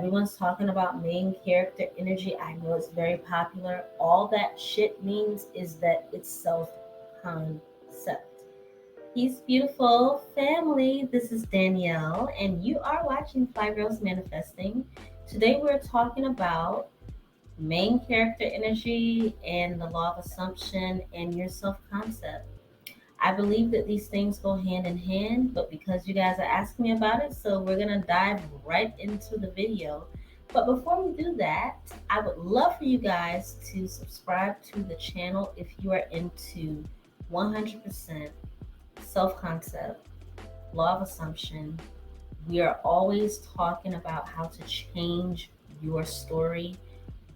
Everyone's talking about main character energy. I know it's very popular. All that shit means is that it's self concept. Peace, beautiful family. This is Danielle, and you are watching Fly Girls Manifesting. Today, we're talking about main character energy and the law of assumption and your self concept. I believe that these things go hand in hand, but because you guys are asking me about it, so we're gonna dive right into the video. But before we do that, I would love for you guys to subscribe to the channel if you are into 100% self concept, law of assumption. We are always talking about how to change your story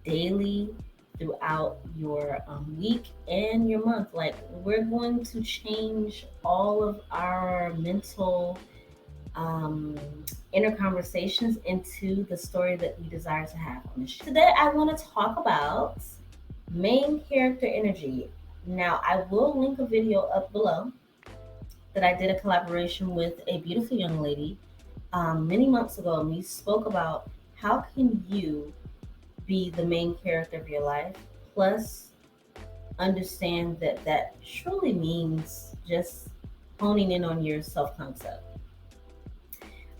daily throughout your week and your month. Like, we're going to change all of our mental um, inner conversations into the story that we desire to have on the show. Today, I want to talk about main character energy. Now, I will link a video up below that I did a collaboration with a beautiful young lady many months ago, and we spoke about how can you be the main character of your life. Plus, understand that that truly means just honing in on your self concept.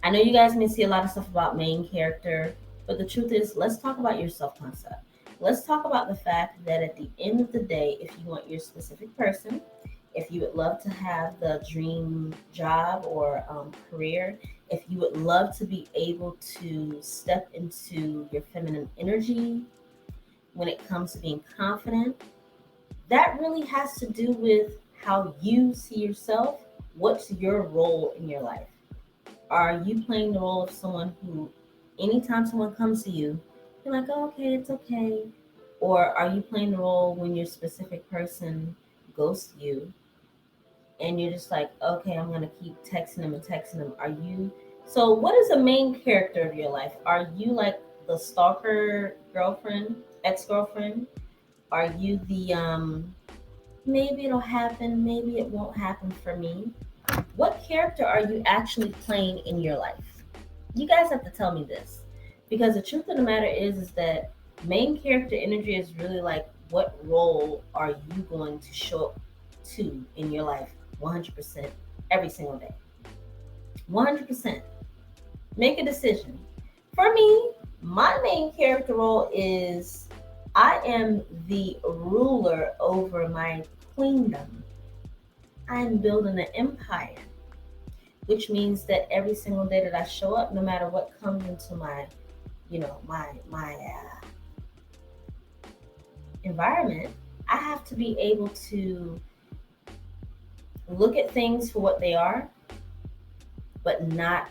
I know you guys may see a lot of stuff about main character, but the truth is, let's talk about your self concept. Let's talk about the fact that at the end of the day, if you want your specific person, if you would love to have the dream job or career, if you would love to be able to step into your feminine energy when it comes to being confident, that really has to do with how you see yourself. What's your role in your life? Are you playing the role of someone who, anytime someone comes to you, you're like, oh, okay, it's okay? Or are you playing the role when your specific person ghosts you and you're just like, okay, I'm going to keep texting them and texting them? Are you, so what is the main character of your life? Are you like the stalker girlfriend, ex girlfriend? Are you the maybe it'll happen, maybe it won't happen for me? What character are you actually playing in your life? You guys have to tell me this. Because the truth of the matter is that main character energy is really like, what role are you going to show up to in your life 100% every single day? 100%. Make a decision. For me, my main character role is I am the ruler over my queendom. I'm building an empire, which means that every single day that I show up, no matter what comes into my, my environment, I have to be able to look at things for what they are, but not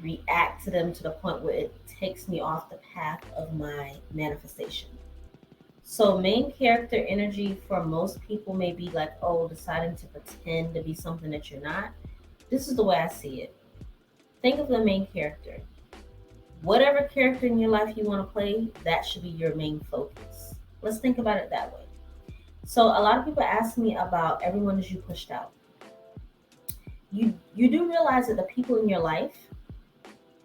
react to them to the point where it takes me off the path of my manifestation. So, main character energy for most people may be like, oh, deciding to pretend to be something that you're not. This is the way I see it. Think of the main character. Whatever character in your life you want to play, that should be your main focus. Let's think about it that way. So, a lot of people ask me about everyone as you pushed out. You do realize that the people in your life,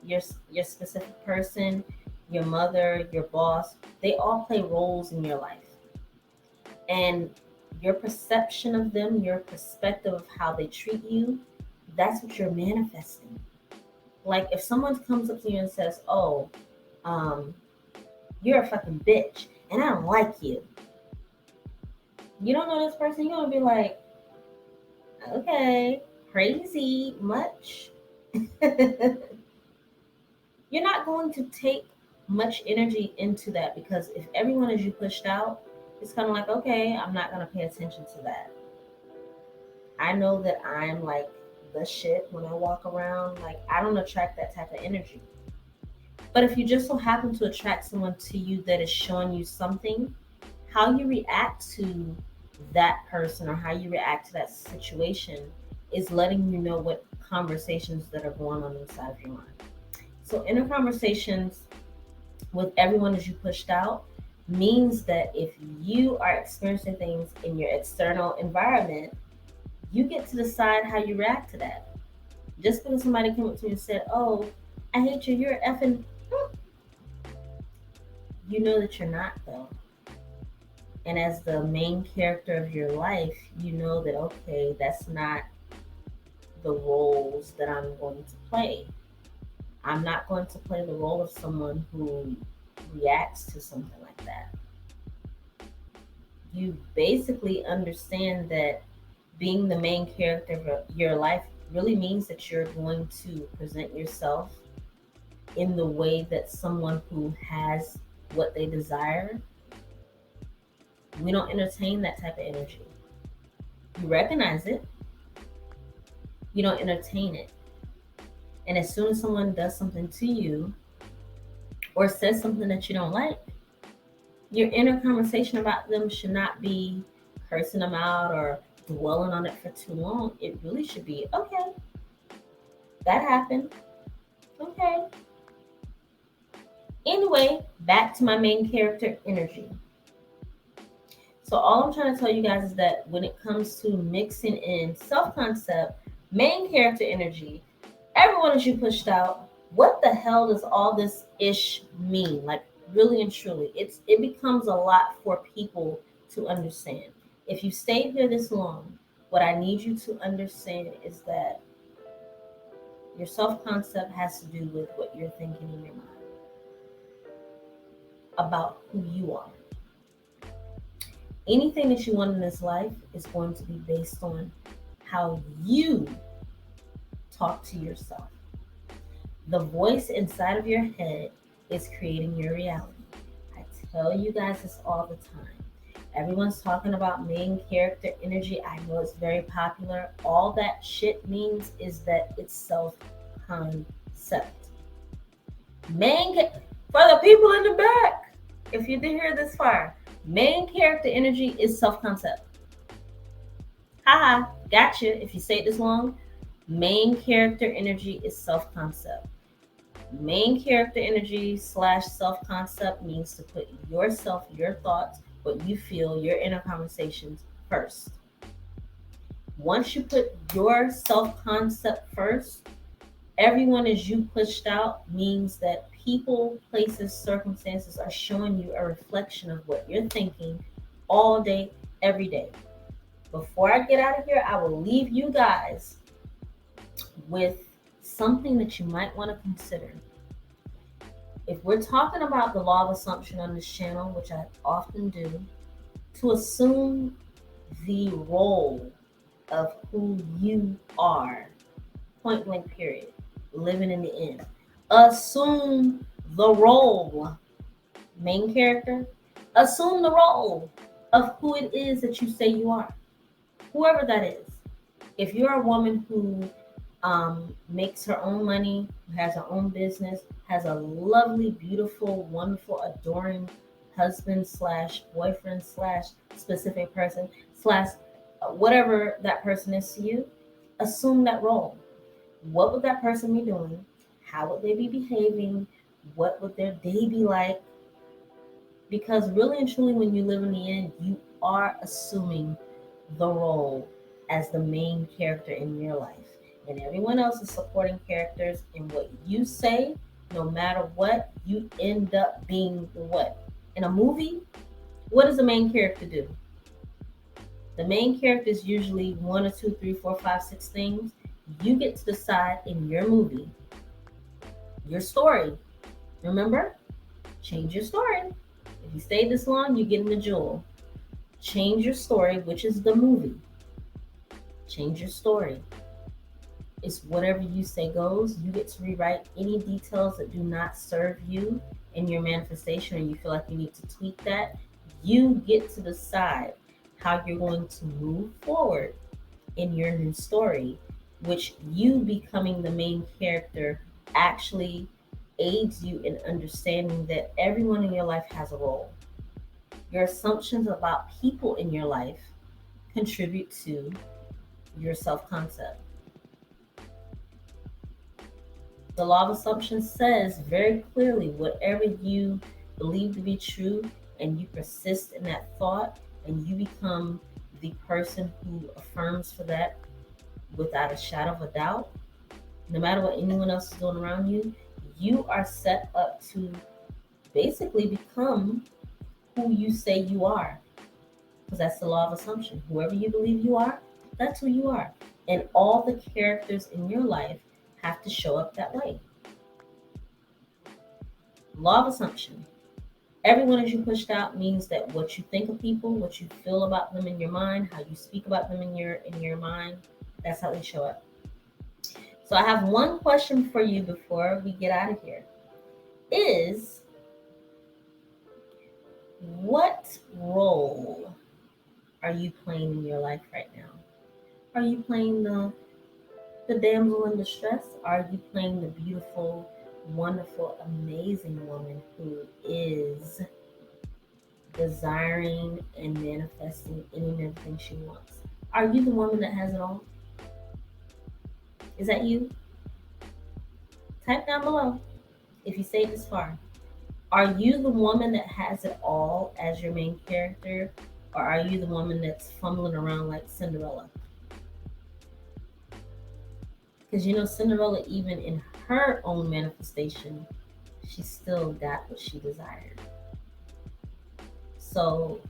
your your specific person, your mother, your boss, they all play roles in your life. And your perception of them, your perspective of how they treat you, that's what you're manifesting. Like if someone comes up to you and says, "Oh, um, you're a fucking bitch, and I don't like you." You don't know this person. You're gonna be like, "Okay, crazy much." You're not going to take much energy into that because if everyone is you pushed out, it's kind of like, okay, I'm not gonna pay attention to that. I know that I'm like the shit when I walk around. Like I don't attract that type of energy. But if you just so happen to attract someone to you that is showing you something, how you react to that person or how you react to that situation is letting you know what conversations that are going on inside of your mind. So inner conversations with everyone as you pushed out means that if you are experiencing things in your external environment, you get to decide how you react to that. Just because somebody came up to you and said, "Oh, I hate you, you're effing," You know that you're not, though. And as the main character of your life, you know that, okay, that's not the roles that I'm going to play. I'm not going to play the role of someone who reacts to something like that. You basically understand that being the main character of your life really means that you're going to present yourself in the way that someone who has what they desire. We don't entertain that type of energy. You recognize it, you don't entertain it. And as soon as someone does something to you or says something that you don't like, your inner conversation about them should not be cursing them out or dwelling on it for too long. It really should be, okay, that happened. Okay. Anyway, back to my main character energy. So all I'm trying to tell you guys is that when it comes to mixing in self-concept, main character energy, everyone is you pushed out. What the hell does all this ish mean? Like really and truly, it becomes a lot for people to understand. If you stayed here this long, what I need you to understand is that your self-concept has to do with what you're thinking in your mind about who you are. Anything that you want in this life is going to be based on how you talk to yourself. The voice inside of your head is creating your reality. I tell you guys this all the time. Everyone's talking about main character energy. I know it's very popular. All that shit means is that it's self concept. For the people in the back, if you did hear this far, main character energy is self concept. Haha, gotcha. If you say it this long, main character energy is self concept. Main character energy / self concept means to put yourself, your thoughts, what you feel, your inner conversations first. Once you put your self concept first, everyone as you pushed out means that people, places, circumstances are showing you a reflection of what you're thinking all day, every day. Before I get out of here, I will leave you guys with something that you might want to consider. If we're talking about the law of assumption on this channel, which I often do, to assume the role of who you are, point blank period, living in the end. Assume the role, main character, assume the role of who it is that you say you are, whoever that is. If you're a woman who makes her own money, has her own business, has a lovely, beautiful, wonderful, adoring husband / boyfriend / specific person / whatever that person is to you, assume that role. What would that person be doing? How would they be behaving? What would their day be like? Because really and truly, when you live in the end, you are assuming the role as the main character in your life. And everyone else is supporting characters. And what you say, no matter what, you end up being what? In a movie, what does the main character do? The main character is usually 1 or 2, 3, 4, 5, 6 things. You get to decide in your movie, your story. Remember? Change your story. If you stay this long, you get in the jewel. Change your story, which is the movie. Change your story. It's whatever you say goes. You get to rewrite any details that do not serve you in your manifestation, or you feel like you need to tweak that. You get to decide how you're going to move forward in your new story, which you becoming the main character actually aids you in understanding that everyone in your life has a role. Your assumptions about people in your life contribute to your self concept. The law of assumption says very clearly whatever you believe to be true and you persist in that thought and you become the person who affirms for that without a shadow of a doubt, no matter what anyone else is doing around you, you are set up to basically become who you say you are. Because that's the law of assumption. Whoever you believe you are, that's who you are. And all the characters in your life have to show up that way. Law of assumption. Everyone as you pushed out means that what you think of people, what you feel about them in your mind, how you speak about them in your mind, that's how they show up. So I have one question for you before we get out of here. Is what role are you playing in your life right now? Are you playing the damsel in distress? Are you playing the beautiful, wonderful, amazing woman who is desiring and manifesting any and everything she wants? Are you the woman that has it all? Is that you? Type down below if you stayed this far. Are you the woman that has it all as your main character? Or are you the woman that's fumbling around like Cinderella? Because Cinderella, even in her own manifestation, she still got what she desired. So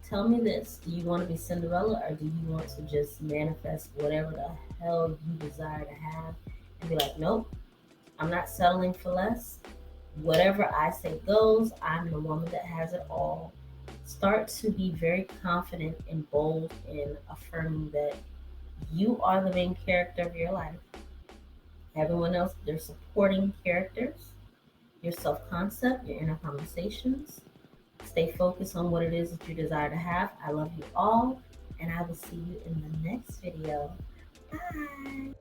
tell me this: do you want to be Cinderella, or do you want to just manifest whatever the hell you desire to have and be like, nope, I'm not settling for less. Whatever I say goes. I'm the woman that has it all. Start to be very confident and bold in affirming that you are the main character of your life. Everyone else, they're supporting characters. Your self concept, your inner conversations. Stay focused on what it is that you desire to have. I love you all, and I will see you in the next video. Bye.